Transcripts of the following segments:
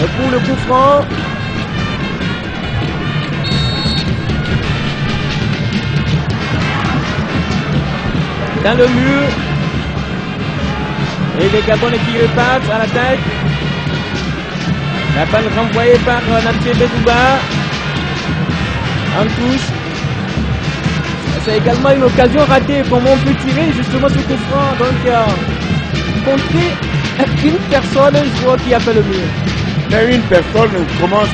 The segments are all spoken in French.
pour le coup franc. Dans le mur. Et les Gabonais qui repartent à l'attaque. La balle renvoyée par Napié Bedouba. En touche. C'est également une occasion ratée. Comment on peut tirer justement ce coup franc. Donc, compter une personne, je vois qui a fait le mur. Mais une personne commence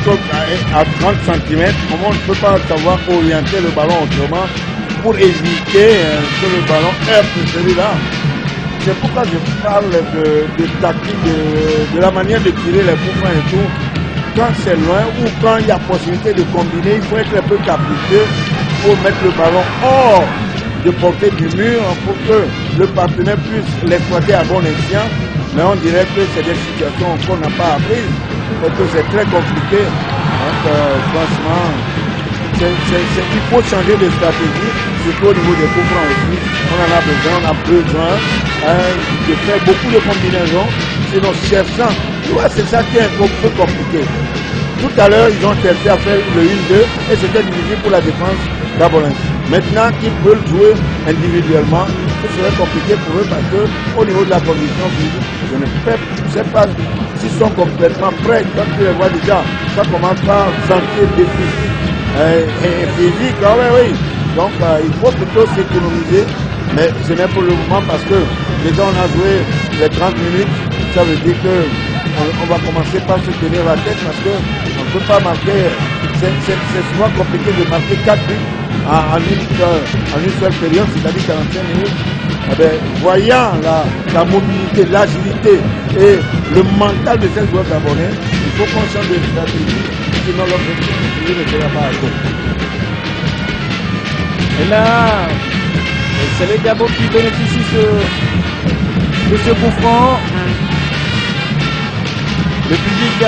à 30 cm. Comment on ne peut pas savoir orienter le ballon autrement pour éviter que le ballon heurte celui-là. C'est pourquoi je parle de tactique, de la manière de tirer les coups francs et tout. Quand c'est loin ou quand il y a possibilité de combiner, il faut être un peu capricieux pour mettre le ballon hors de portée du mur pour que le partenaire puisse l'exploiter à bon escient. Mais on dirait que c'est des situations qu'on n'a pas apprises et que c'est très compliqué. Donc franchement, il faut changer de stratégie, surtout au niveau des coups francs aussi. On en a besoin de faire beaucoup de combinaisons, sinon cherchant. Tu vois, c'est ça qui est un peu compliqué. Tout à l'heure, ils ont cherché à faire le 1-2 et c'était difficile pour la défense gabonaise. Maintenant qu'ils veulent jouer individuellement, ce serait compliqué pour eux parce qu'au niveau de la condition physique, je ne sais pas s'ils sont complètement prêts. Quand tu les vois déjà, ça commence par sentir déficit et physique. Ah oui. Donc il faut plutôt s'économiser, mais ce n'est pour le moment parce que déjà on a joué les 30 minutes, ça veut dire que on va commencer par se tenir la tête parce qu'on ne peut pas marquer, c'est souvent compliqué de marquer 4 buts en une seule période, c'est-à-dire 45 minutes. Eh bien, voyant la mobilité, l'agilité et le mental de ces joueurs gabonais, il faut qu'on change de stratégie, sinon l'objectif ne sera pas atteint. Et là, c'est le Gabon qui bénéficie de ce coup franc. Le public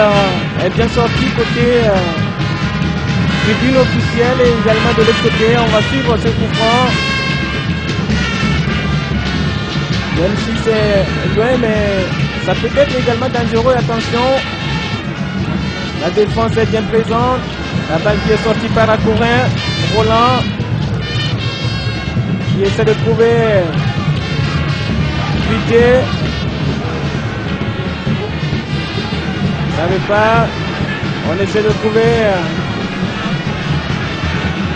est bien sorti côté tribune officielle et également de l'autre côté. On va suivre ce coup franc. Même si c'est loin, mais ça peut être également dangereux. Attention. La défense est bien présente. La balle qui est sortie par Akourin. Roland. Qui essaie de trouver Vité. Ça ne veut pas. On essaie de trouver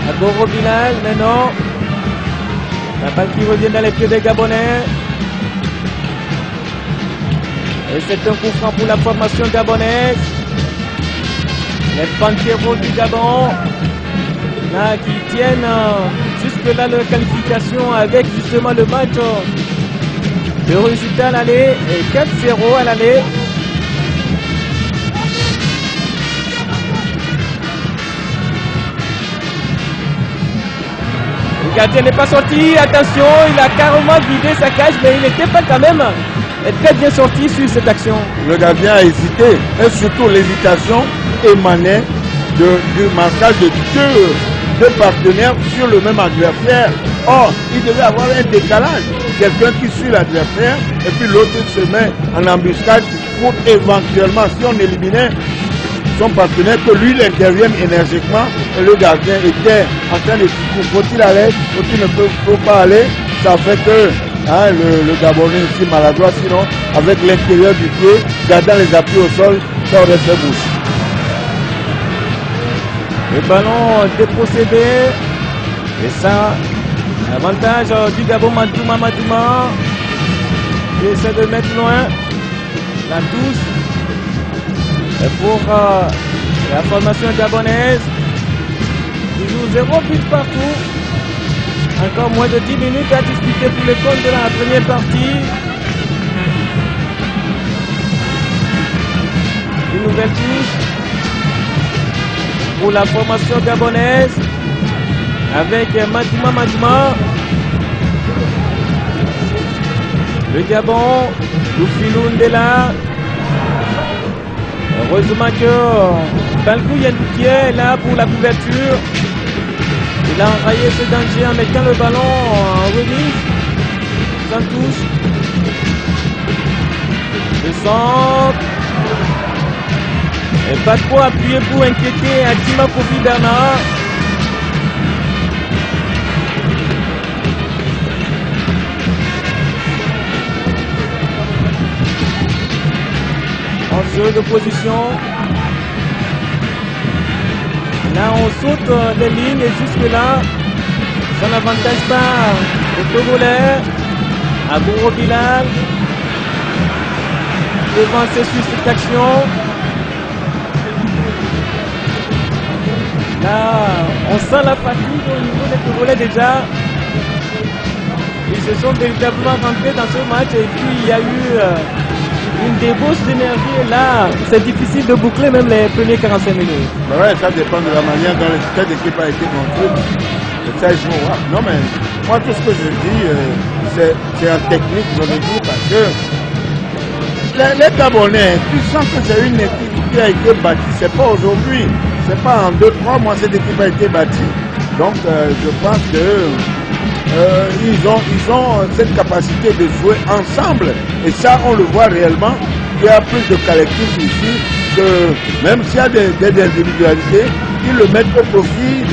Agoro Bilal, mais non. La balle qui revient dans les pieds des Gabonais. Et c'est un coup franc pour la formation gabonaise. Les banqueros du Gabon là, qui tiennent jusque-là leur qualification avec justement le match. Le résultat à l'aller est 4-0 à l'aller. Le gardien n'est pas sorti, attention, il a carrément vidé sa cage, mais il n'était pas quand même très bien sorti sur cette action. Le gardien a hésité, et surtout l'hésitation émanait du marquage de deux partenaires sur le même adversaire. Or, il devait avoir un décalage, quelqu'un qui suit l'adversaire, et puis l'autre se met en embuscade pour éventuellement, si on éliminait son partenaire, que lui il intervienne énergiquement, et le gardien était en train de dire faut-il aller, faut-il ne peut pas aller, ça fait que le Gabonais ici maladroit, sinon avec l'intérieur du pied, gardant les appuis au sol, ça aurait fait bouche. Le ballon déprocédé, et ça, avantage du Gabon. Madouma qui essaie de mettre loin la touche. Et pour la formation gabonaise, toujours 0 but partout. Encore moins de 10 minutes à disputer pour le compte de la première partie. Une nouvelle touche pour la formation gabonaise avec Madouma. Le Gabon, Loufilou Ndela. Heureusement que Balkou Yandoukié est là pour la couverture. Il a enrayé ce danger en mettant le ballon en remise. Sans touche. Le centre. Et pas trop appuyé pour inquiéter Adima Kofi Bernard. En jeu de position. Là on saute les lignes et jusque là ça n'avantage pas le Togolais. Agouro Bilal devancé sur cette action. Là on sent la fatigue au niveau des Togolais déjà. Ils se sont véritablement rentrés dans ce match et puis il y a eu une débauche d'énergie et là c'est difficile de boucler même les premiers 45 minutes. Ouais, ça dépend de la manière dont cette équipe a été construite. Ça joue. Non mais moi tout ce que je dis c'est en technique, je le dis parce que les Gabonais, tu sens que c'est une équipe qui a été bâtie, c'est pas aujourd'hui, c'est pas en 2-3 mois cette équipe a été bâtie. Donc je pense que ils ont cette capacité de jouer ensemble et ça on le voit réellement. Il y a plus de collectif ici que même s'il y a des individualités, ils le mettent au profit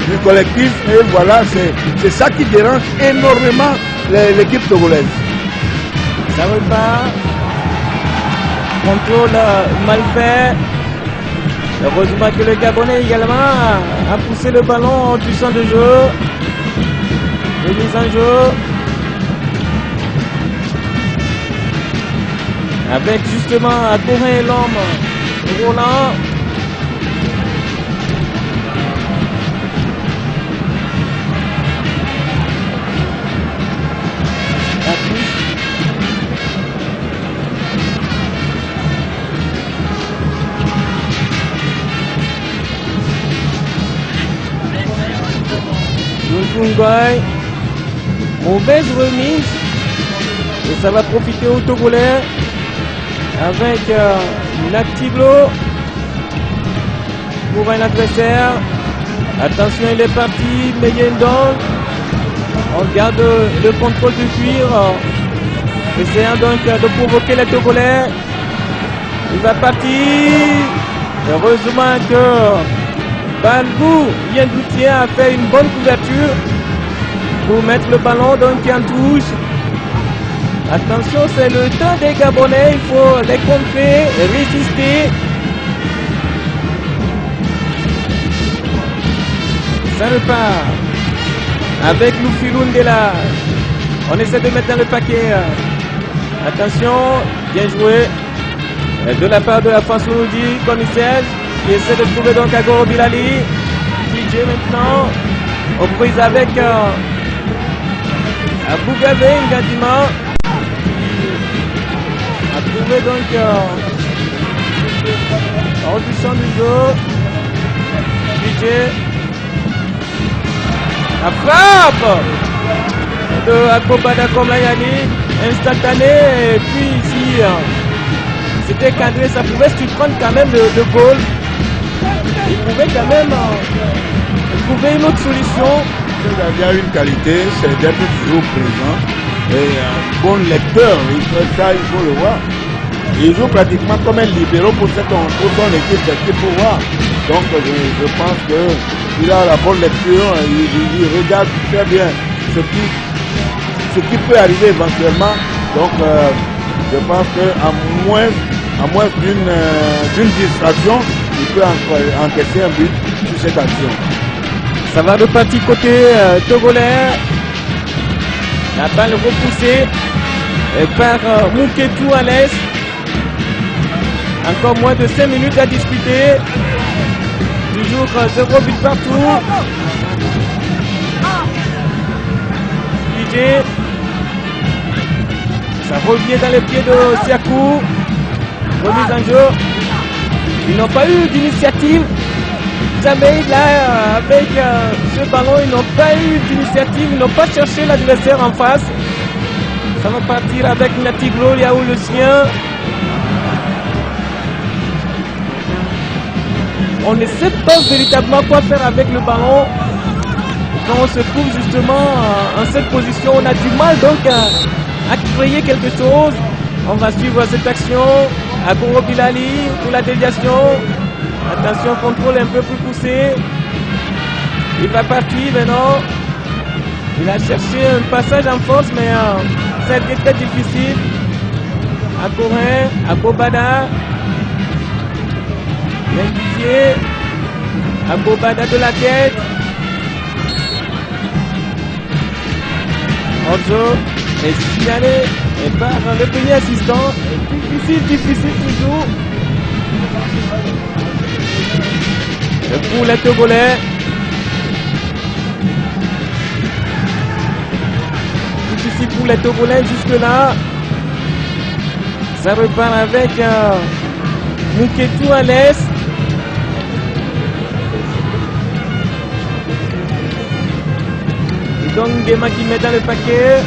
du collectif et voilà, c'est ça qui dérange énormément l'équipe togolaise. Ça repart, contrôle mal fait. Heureusement que le Gabonais également a poussé le ballon du champ de jeu. Remise en jeu. Avec justement Corin et l'homme Roland. Ngoy, mauvaise remise et ça va profiter au Togolais avec Natiglo pour un adversaire. Attention, il est parti, Meyendon. On garde le contrôle du cuir, essayant donc de provoquer les Togolais. Il va partir. Heureusement que Bangou Yendoutier a fait une bonne couverture pour mettre le ballon donc en touche. Attention, c'est le temps des Gabonais, il faut les contrer, résister. Ça repart avec Loufilou Ndela. On essaie de mettre dans le paquet. Attention, bien joué de la part de la France Ouroudi, commissaire. Qui essaie de trouver donc Agouro Bilali. DJ maintenant. Aux prises avec Abougavé Ngadima. A trouvé donc hors du champ du jeu. DJ. La frappe de Akobada Komlayani. Instantané. Et puis ici, c'était cadré. Ça pouvait surprendre quand même le goal. Il pouvait quand même trouver une autre solution. Il y a une qualité, c'est d'être toujours présent et un bon lecteur, ça il faut le voir. Il joue pratiquement comme un libéro pour son équipe, c'est pour voir. Donc je pense qu'il a la bonne lecture, il regarde très bien ce qui peut arriver éventuellement. Donc je pense qu'à moins d'une distraction, il peut encaisser un but sur cette action. Ça va de partie côté togolais. La balle repoussée par Mouketou à l'est. Encore moins de 5 minutes à disputer. Toujours 0 but partout. DJ. Ça revient dans les pieds de Siakou. Remise en jeu. Ils n'ont pas eu d'initiative. Jamais là, avec ce ballon, ils n'ont pas eu d'initiative. Ils n'ont pas cherché l'adversaire en face. Ça va partir avec Natiglo, Yaou le sien. On ne sait pas véritablement quoi faire avec le ballon. Quand on se trouve justement en cette position, on a du mal donc à créer quelque chose. On va suivre cette action. Agoro Bilali pour la déviation. Attention, contrôle un peu plus poussé. Il va partir maintenant. Il a cherché un passage en force, mais ça a été très difficile. Agorin, Agobada. L'indivier. Agobada de la tête. Orzo est signalé et par le premier assistant. Difficile toujours. Pour les Togolais. Difficile pour les Togolais jusque-là. Ça repart avec Mouketou à l'est. Donc Gema qui met dans le paquet.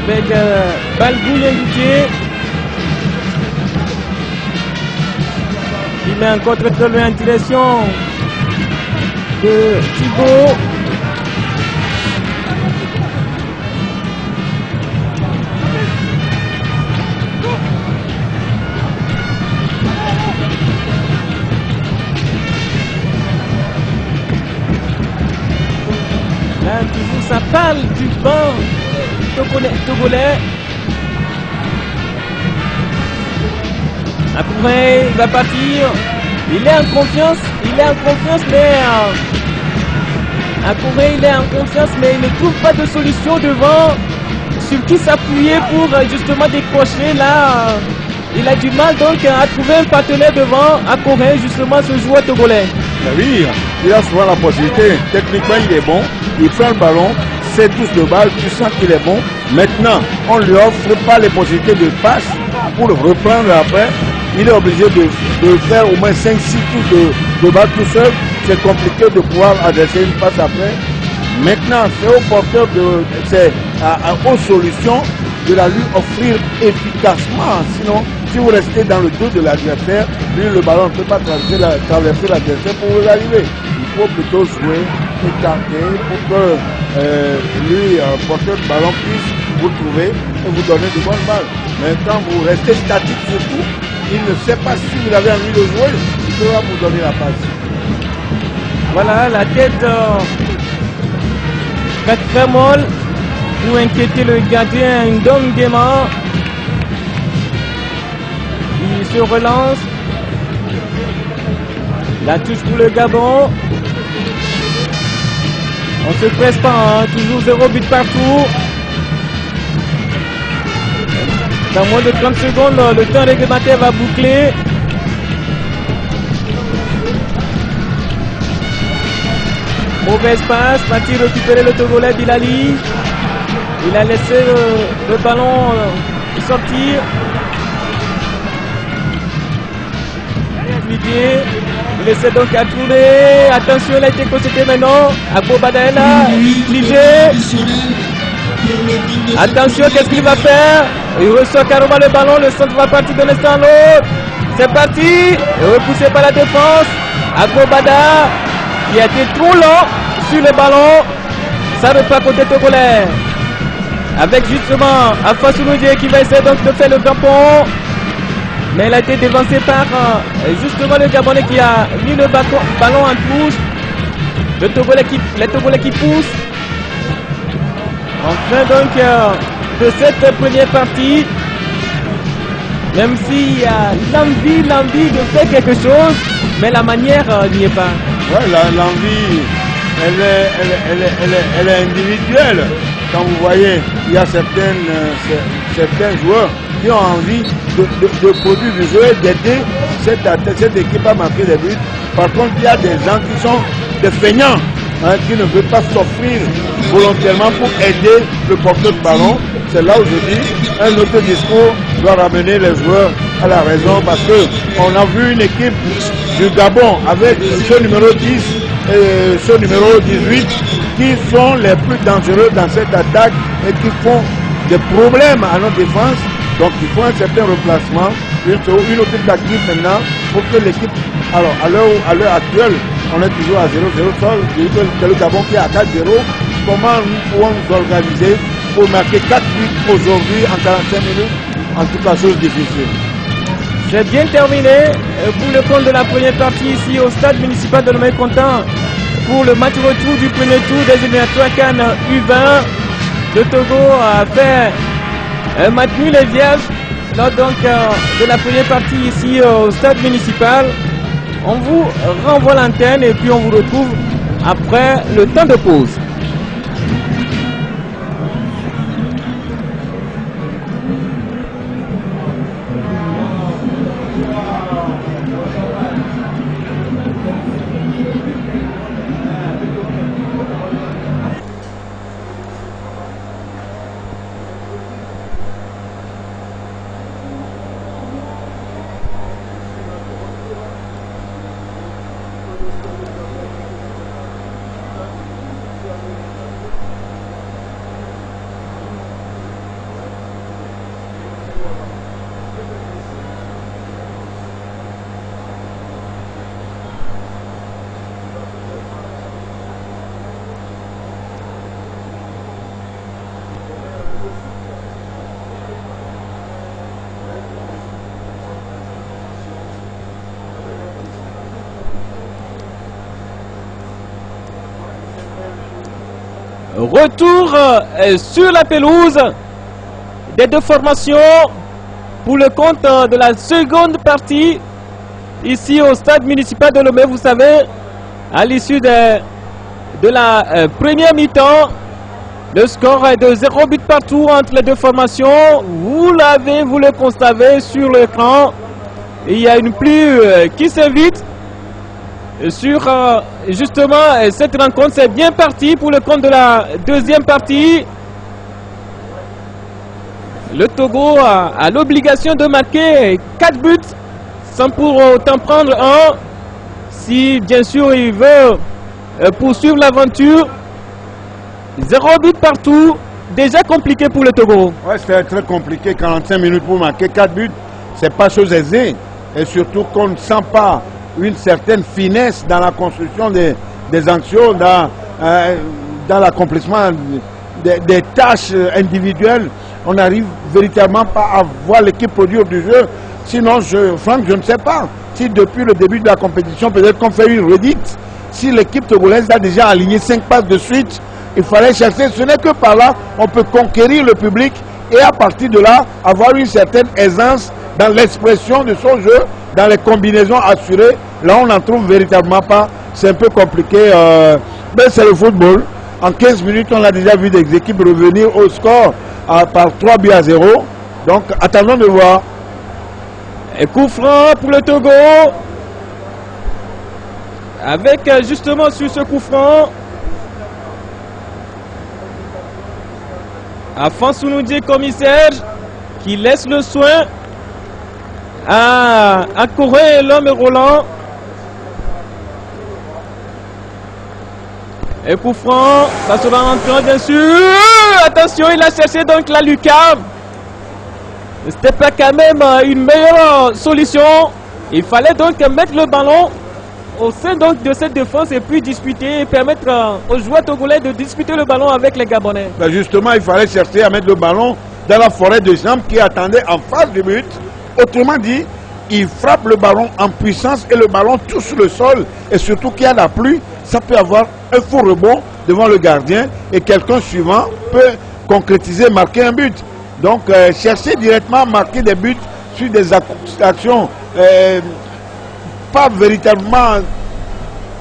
Avec Balgou Yenguké qui met un contre-pied en direction de Thibaut. Là, toujours ça parle du banc Togolais. Après, il va partir. Il est en confiance, mais après, il est en confiance, mais il ne trouve pas de solution devant sur qui s'appuyer pour justement décrocher. Là, il a du mal donc à trouver un partenaire devant à Corée, justement ce joueur togolais. Oui, il a souvent la possibilité. Techniquement, il est bon. Il prend le ballon, c'est tous de balle, tu sens qu'il est bon. Maintenant, on ne lui offre pas les possibilités de passe pour le reprendre après. Il est obligé de faire au moins 5-6 tours de balle tout seul. C'est compliqué de pouvoir adresser une passe après. Maintenant, c'est au porteur aux solutions de la lui offrir efficacement. Sinon, si vous restez dans le dos de l'adversaire, lui, le ballon ne peut pas traverser l'adversaire pour vous arriver. Il faut plutôt jouer, écarter pour que lui, porteur de ballon, puisse vous trouver et vous donner de bonnes balles. Mais quand vous restez statique surtout, il ne sait pas si vous avez envie de jouer, il pourra vous donner la passe. Voilà, la tête très molle pour inquiéter le gardien Ndong Gema. Il se relance. La touche pour le Gabon. On se presse pas, hein. Toujours 0 but partout. Dans moins de 30 secondes, le temps réglementaire va boucler. Mauvaise passe, va-t-il récupérer le Togolais Bilali? Il a laissé le ballon sortir. Il essaie donc à tourner. Attention, il a été constaté maintenant. Agobada est là. Fligé. Attention, qu'est-ce qu'il va faire? Il reçoit carrément le ballon. Le centre va partir d'un instant à l'autre. C'est parti. Repoussé par la défense. Agobada qui a été trop lent sur le ballon. Ça repart côté togolais. Avec justement Alpha Sounoudje qui va essayer donc de faire le grand pont. Mais il a été dévancé par justement le Gabonais qui a mis le ballon en touche. Les Togolais qui poussent. En fin donc de cette première partie. Même s'il y a l'envie de faire quelque chose, mais la manière n'y est pas. Ouais, l'envie, elle est individuelle. Quand vous voyez, il y a certains joueurs qui ont envie de produire du jeu et d'aider cette équipe à marquer des buts. Par contre, il y a des gens qui sont des feignants, qui ne veulent pas s'offrir volontairement pour aider le porteur de ballon. C'est là où je dis, un autre discours doit ramener les joueurs à la raison parce qu'on a vu une équipe du Gabon avec ce numéro 10 et ce numéro 18 qui sont les plus dangereux dans cette attaque et qui font des problèmes à notre défense. Donc il faut un certain remplacement, une autre tactique maintenant pour que l'équipe... Alors à l'heure actuelle, on est toujours à 0-0 sol, c'est le Gabon qui est à 4-0. comment nous pouvons nous organiser pour marquer 4 buts aujourd'hui en 45 minutes. En tout cas, chose difficile. C'est bien terminé pour le compte de la première partie ici au stade municipal de Lomé-Content pour le match retour du premier tour des éliminatoires CAN U20. Le Togo a fait un match nul et vierge lors donc de la première partie ici au stade municipal. On vous renvoie l'antenne et puis on vous retrouve après le temps de pause. Retour sur la pelouse des deux formations pour le compte de la seconde partie ici au stade municipal de Lomé. Vous savez, à l'issue de la première mi-temps, le score est de 0 but partout entre les deux formations. Vous le constatez sur l'écran. Il y a une pluie qui s'invite sur justement cette rencontre. C'est bien parti pour le compte de la deuxième partie. Le Togo a l'obligation de marquer 4 buts sans pour autant prendre un, si bien sûr il veut poursuivre l'aventure. 0 but partout, déjà compliqué pour le Togo. Ouais, c'est très compliqué, 45 minutes pour marquer 4 buts, c'est pas chose aisée. Et surtout qu'on ne sent pas une certaine finesse dans la construction des actions, dans l'accomplissement des tâches individuelles. On n'arrive véritablement pas à voir l'équipe produire du jeu. Sinon, Franck, je ne sais pas si depuis le début de la compétition, peut-être qu'on fait une redite, si l'équipe togolaise a déjà aligné 5 passes de suite, il fallait chercher. Ce n'est que par là on peut conquérir le public et à partir de là, avoir une certaine aisance dans l'expression de son jeu, dans les combinaisons assurées. Là, on n'en trouve véritablement pas. C'est un peu compliqué. Mais c'est le football. En 15 minutes, on a déjà vu des équipes revenir au score par 3 buts à 0. Donc, attendons de voir. Et coup franc pour le Togo. Avec justement sur ce coup franc, Afansounoudji commissaire qui laisse le soin à Corée l'homme Roland. Et coup franc, ça sera entrant bien sûr. Attention, il a cherché donc la lucarne. C'était pas quand même une meilleure solution. Il fallait donc mettre le ballon au sein donc de cette défense et puis disputer et permettre aux joueurs togolais de disputer le ballon avec les Gabonais. Ben justement, il fallait chercher à mettre le ballon dans la forêt de jambes qui attendait en face du but. Autrement dit, il frappe le ballon en puissance et le ballon touche le sol. Et surtout qu'il y a la pluie, ça peut avoir un faux rebond devant le gardien et quelqu'un suivant peut concrétiser, marquer un but. Donc, chercher directement à marquer des buts sur des actions pas véritablement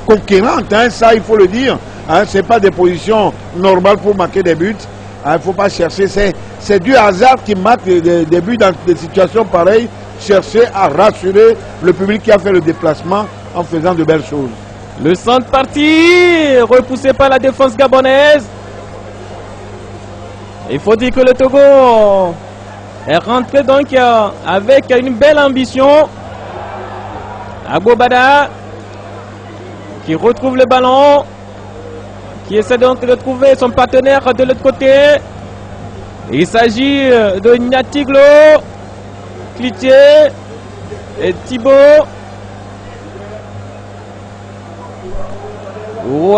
conquérantes, hein, ça il faut le dire. Hein, ce n'est pas des positions normales pour marquer des buts. Il ne faut pas chercher. C'est du hasard qui marque des buts dans des situations pareilles. Chercher à rassurer le public qui a fait le déplacement en faisant de belles choses. Le centre parti, repoussé par la défense gabonaise. Il faut dire que le Togo est rentré donc avec une belle ambition. Agobada qui retrouve le ballon, qui essaie donc de trouver son partenaire de l'autre côté. Il s'agit de Nyatiglo, Clitier et Thibaut.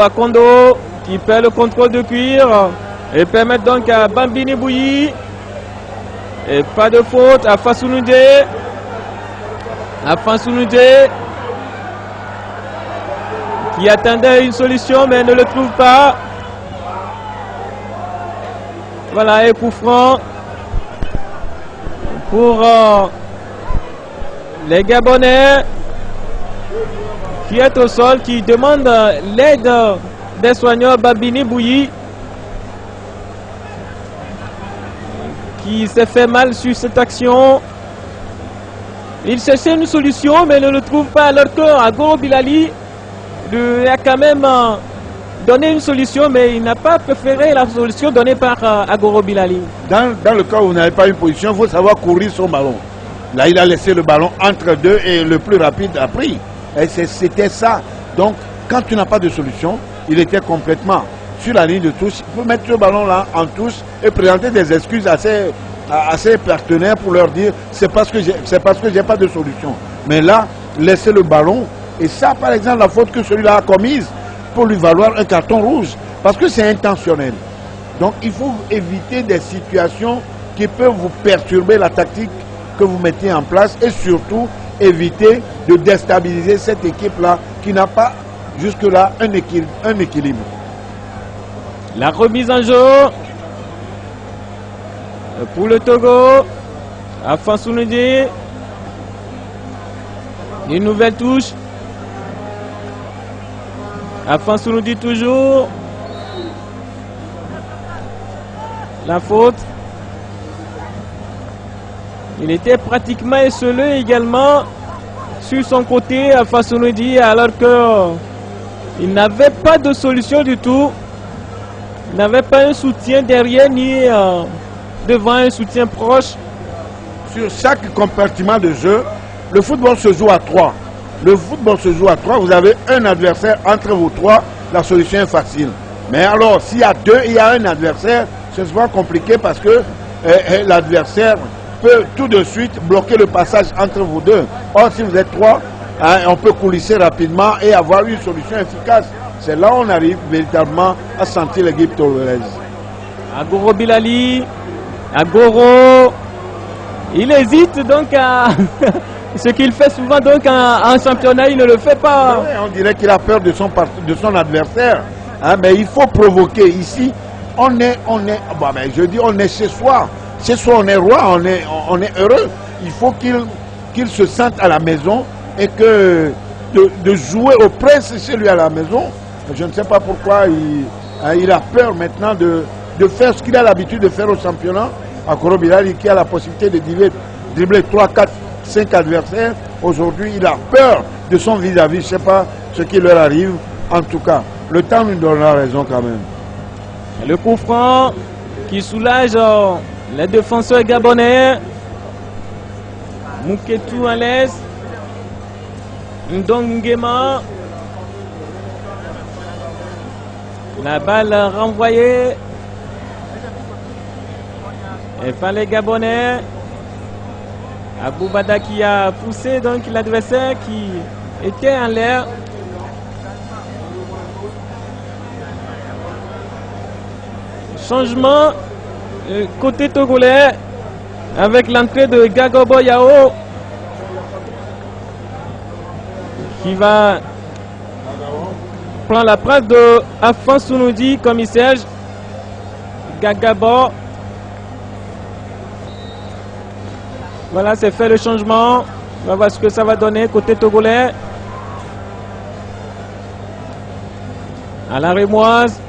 Akondo qui perd le contrôle de cuir et permet donc à Bambini Bouyi. Et pas de faute à Fassounoudé. Qui attendait une solution mais ne le trouve pas. Voilà, et coup franc pour les Gabonais qui est au sol, qui demande l'aide des soigneurs. Bambini Bouyi qui s'est fait mal sur cette action. Il cherchait une solution mais ne le trouve pas, alors que Agoro Bilali lui a quand même donné une solution, mais il n'a pas préféré la solution donnée par Agoro Bilali. Dans le cas où vous n'avez pas une position, il faut savoir courir son ballon. Là, il a laissé le ballon entre deux et le plus rapide a pris. Et c'était ça. Donc, quand tu n'as pas de solution, il était complètement sur la ligne de touche. Il faut mettre ce ballon-là en touche et présenter des excuses à ses partenaires pour leur dire c'est parce que j'ai pas de solution. Mais là, laisser le ballon, et ça, par exemple, la faute que celui-là a commise pour lui valoir un carton rouge, parce que c'est intentionnel. Donc, il faut éviter des situations qui peuvent vous perturber la tactique que vous mettez en place et surtout éviter de déstabiliser cette équipe-là qui n'a pas jusque-là un équilibre. La remise en jeu pour le Togo. Afansounoudi. Une nouvelle touche. Afansounoudi toujours. La faute. Il était pratiquement esselé également sur son côté Afansounoudi, alors qu'il n'avait pas de solution du tout. Il n'avait pas un soutien derrière ni devant, un soutien proche. Sur chaque compartiment de jeu, le football se joue à 3. Le football se joue à 3, vous avez un adversaire entre vous 3, la solution est facile. Mais alors, s'il y a 2 et il y a un adversaire, ce sera compliqué parce que l'adversaire peut tout de suite bloquer le passage entre vous 2. Or, si vous êtes 3, on peut coulisser rapidement et avoir une solution efficace. C'est là où on arrive véritablement à sentir l'équipe togolaise. Agoro Bilali, Agoro, il hésite donc à ce qu'il fait souvent donc en championnat, il ne le fait pas. Ouais, on dirait qu'il a peur de son adversaire. Hein, mais il faut provoquer. Ici, on est chez soi. Chez soi, on est roi, on est heureux. Il faut qu'il se sente à la maison et que de jouer au prince chez lui à la maison. Je ne sais pas pourquoi il a peur maintenant de faire ce qu'il a l'habitude de faire au championnat. Agoro Bilali qui a la possibilité de dribbler 3, 4, 5 adversaires. Aujourd'hui, il a peur de son vis-à-vis. Je ne sais pas ce qui leur arrive. En tout cas, le temps nous donnera raison quand même. Le coup franc qui soulage les défenseurs gabonais. Mouketou à l'aise. Ndongema. La balle renvoyée. Et par les Gabonais. Aboubada qui a poussé donc l'adversaire qui était en l'air. Changement côté togolais avec l'entrée de Gagobo Yao qui va prendre la place de Afansounoudi comme Serge Gagabo. Voilà, c'est fait le changement. On va voir ce que ça va donner côté togolais. À la Rémoise.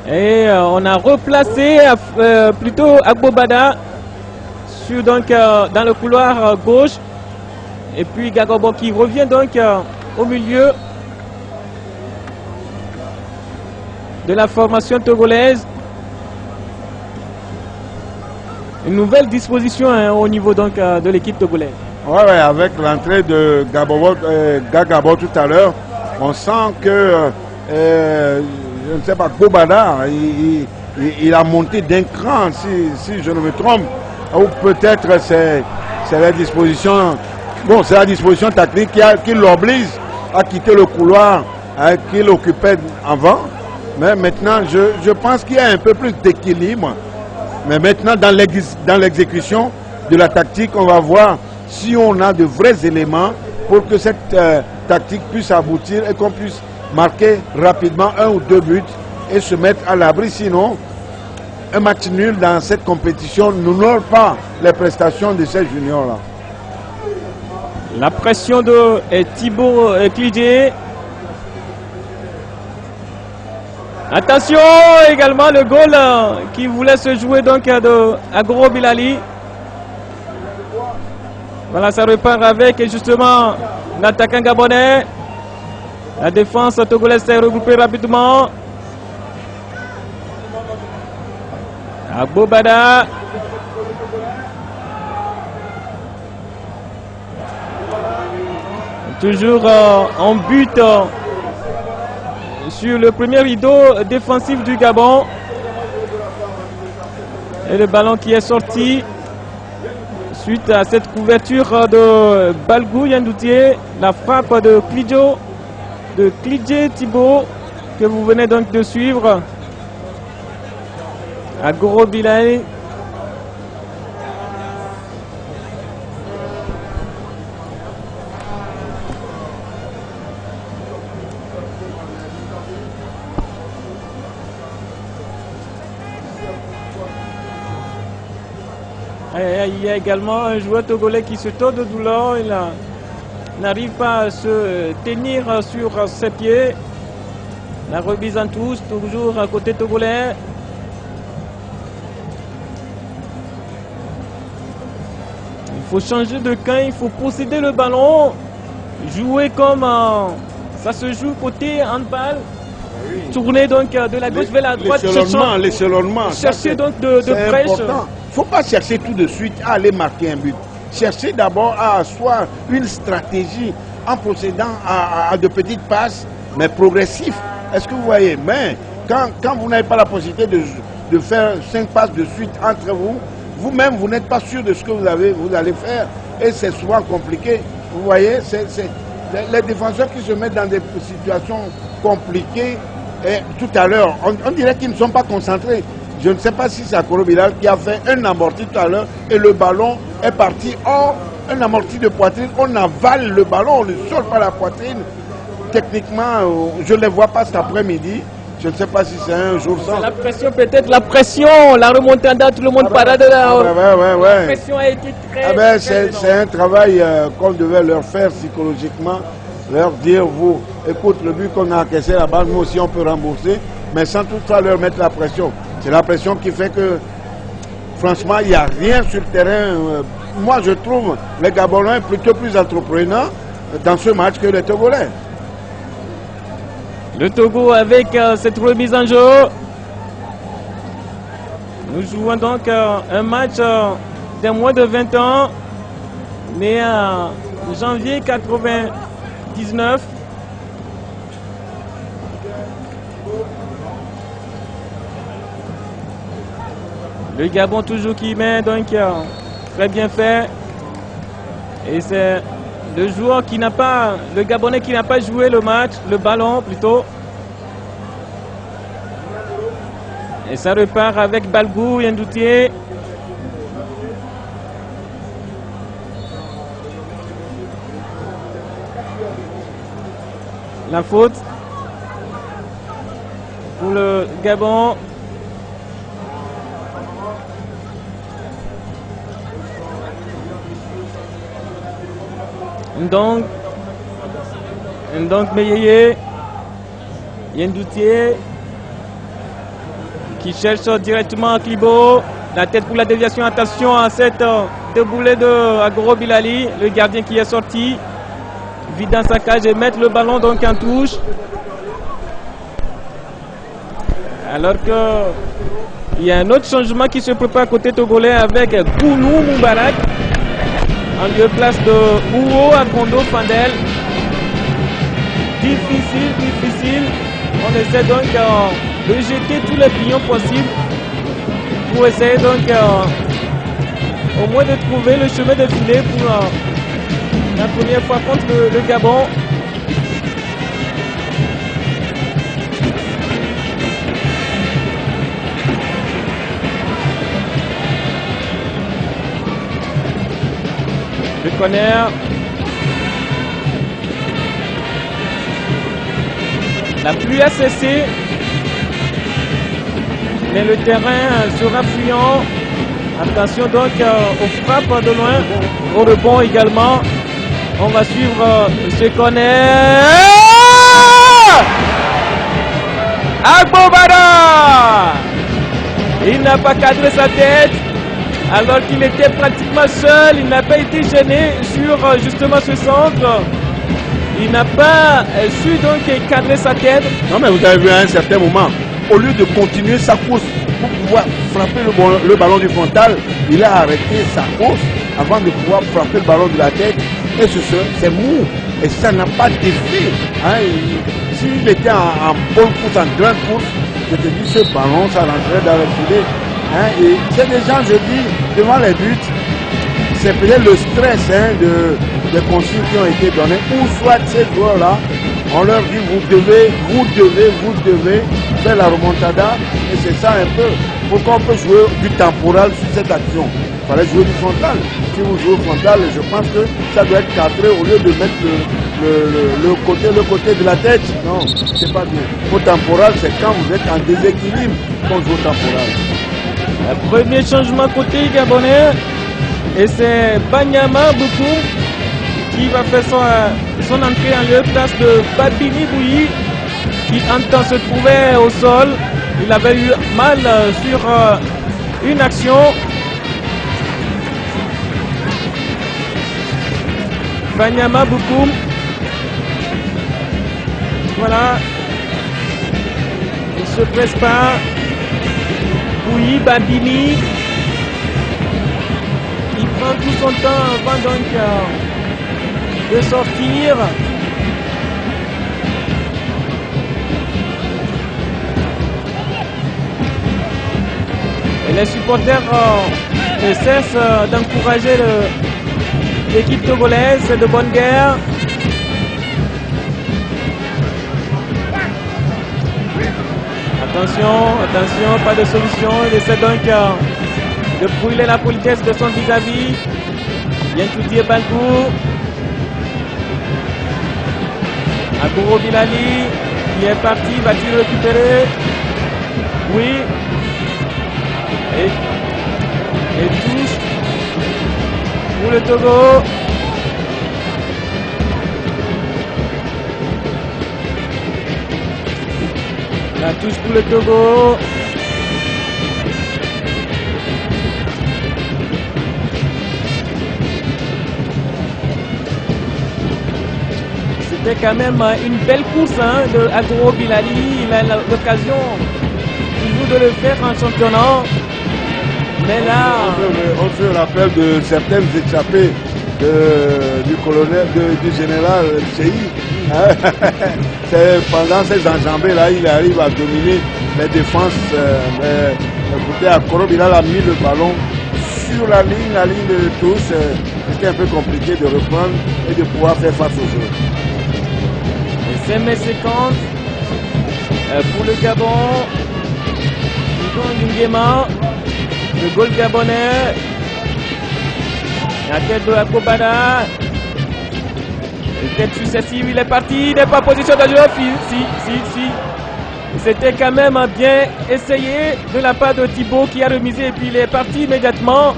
Et on a replacé plutôt Agbobada dans le couloir gauche. Et puis Gagobo qui revient donc au milieu de la formation togolaise. Une nouvelle disposition au niveau donc de l'équipe togolaise. Ouais, avec l'entrée de Gagabo tout à l'heure, on sent que je ne sais pas, Bobada, il a monté d'un cran, si je ne me trompe, ou peut-être c'est la disposition, bon, c'est la disposition tactique qui l'oblige à quitter le couloir qu'il occupait avant. Mais maintenant, je pense qu'il y a un peu plus d'équilibre. Mais maintenant, dans l'exécution de la tactique, on va voir si on a de vrais éléments pour que cette tactique puisse aboutir et qu'on puisse marquer rapidement 1 ou 2 buts et se mettre à l'abri. Sinon, un match nul dans cette compétition n'honore pas les prestations de ces juniors-là. La pression de Thibaut Clydier. Attention également le goal qui voulait se jouer donc de Agoro Bilali. Voilà, ça repart avec justement l'attaquant gabonais. La défense togolaise s'est regroupée rapidement. Abobada. Toujours en but sur le premier rideau défensif du Gabon. Et le ballon qui est sorti suite à cette couverture de Balgou Yandoutier. La frappe de Clydier Thibaut que vous venez donc de suivre. Agoro Bilali. Il y a également un joueur togolais qui se tord de douleur. Il n'arrive pas à se tenir sur ses pieds. La remise en touche, toujours à côté togolais. Il faut changer de camp, il faut posséder le ballon. Jouer comme ça se joue côté handball. Tourner donc de la gauche vers la droite. L'échelonnement. Chercher donc de fraîche. Il ne faut pas chercher tout de suite à aller marquer un but. Chercher d'abord à asseoir une stratégie en procédant à de petites passes, mais progressives. Est-ce que vous voyez? Mais quand vous n'avez pas la possibilité de faire 5 passes de suite entre vous, vous-même, vous n'êtes pas sûr de ce que vous allez faire. Et c'est souvent compliqué. Vous voyez, les défenseurs qui se mettent dans des situations compliquées, et tout à l'heure, on dirait qu'ils ne sont pas concentrés. Je ne sais pas si c'est Agoro Bilali qui a fait un amorti tout à l'heure et le ballon est parti hors, un amorti de poitrine. On avale le ballon, on ne sort pas la poitrine. Techniquement, je ne les vois pas cet après-midi. Je ne sais pas si c'est un jour sans. La pression, peut-être la pression, la remontada, tout le monde parle de la. La pression a été très. C'est un travail qu'on devait leur faire psychologiquement. Leur dire, vous, écoute, le but qu'on a encaissé là-bas, nous aussi on peut rembourser, mais sans toutefois leur mettre la pression. C'est la pression qui fait que, franchement, il n'y a rien sur le terrain. Moi, je trouve les Gabonais plutôt plus entreprenants dans ce match que les Togolais. Le Togo avec cette remise en jeu. Nous jouons donc un match de moins de 20 ans, né en janvier 99. Le Gabon toujours qui met, donc très bien fait. Et c'est le joueur qui n'a pas, le Gabonais qui n'a pas joué le match, le ballon plutôt. Et ça repart avec Balgou Yandoutier. La faute pour le Gabon. Donc Meyeye Yandoutier qui cherche directement Klibo. La tête pour la déviation. Attention à cette déboulée de Agoro Bilali. Le gardien qui est sorti. Vide dans sa cage et mettre le ballon donc en touche. Alors que il y a un autre changement qui se prépare côté togolais avec Gounou Moubarak en lieu place de Ouo Akondo Fandel. Difficile. On essaie donc de jeter tous les pions possibles pour essayer donc au moins de trouver le chemin de filet pour la première fois contre le Gabon. Le corner. La pluie a cessé. Mais le terrain sera fuyant. Attention donc aux frappes de loin. Au rebond également. On va suivre ce corner. Agbobada! Il n'a pas cadré sa tête. Alors qu'il était pratiquement seul. Il n'a pas été gêné sur justement ce centre. Il n'a pas su donc cadrer sa tête. Non mais vous avez vu à un certain moment, au lieu de continuer sa course pour pouvoir frapper le ballon du frontal, il a arrêté sa course avant de pouvoir frapper le ballon de la tête. Et c'est mou. Et ça n'a pas d'effet. Hein, s'il était en bonne course, en grande course, je te dis, ce ballon, ça rentrait dans le filet. Hein, et c'est des gens, je dis, devant les buts, c'est peut-être le stress des consignes qui ont été données, ou soit ces joueurs-là, on leur dit vous devez faire la remontada, et c'est ça un peu. Pourquoi on peut jouer du temporal sur cette action? Il fallait jouer du frontal. Si vous jouez au frontal, je pense que ça doit être cadré au lieu de mettre le côté de la tête. Non, c'est pas bien. Au temporal, c'est quand vous êtes en déséquilibre qu'on joue au temporal. Le premier changement côté gabonais, et c'est Banyama Boukou qui va faire son entrée en lieu place de Babini Bouyi, qui en temps se trouvait au sol. Il avait eu mal sur une action. Banyama Boukou. Voilà. Il se presse pas. Bouyi, Babini. Il prend tout son temps avant donc de sortir. Et les supporters ne cessent d'encourager l'équipe togolaise de bonne guerre. Attention, pas de solution. Il essaie donc de brûler la politesse de son vis-à-vis. Bien tout Balkou. Agouro Bilali qui est parti, va-t-il récupérer? Oui. Et touche pour le Togo. La touche pour le Togo. C'était quand même une belle course de Agouro Bilali. Il a l'occasion toujours de le faire en championnat. Mais là... On se rappelle de certaines échappées du colonel, du général Cheyi. Pendant ces enjambées-là, il arrive à dominer les défenses. Écoutez, Agouro Bilali a mis le ballon sur la ligne de touche. C'était un peu compliqué de reprendre et de pouvoir faire face aux jeux. Et c'est mes séquences pour le Gabon. Nguema, le goal gabonais. La tête de Agbobada. Les têtes successives, il est parti. Il n'est pas en position de jeu. Si. C'était quand même bien essayé de la part de Thibaut qui a remisé et puis il est parti immédiatement.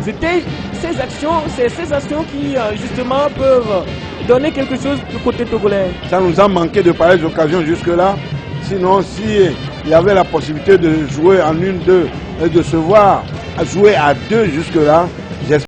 C'était ces actions qui justement peuvent donner quelque chose du côté togolais. Ça nous a manqué de pareilles occasions jusque-là. Sinon, si il y avait la possibilité de jouer en 1-2 et de se voir jouer à 2 jusque-là,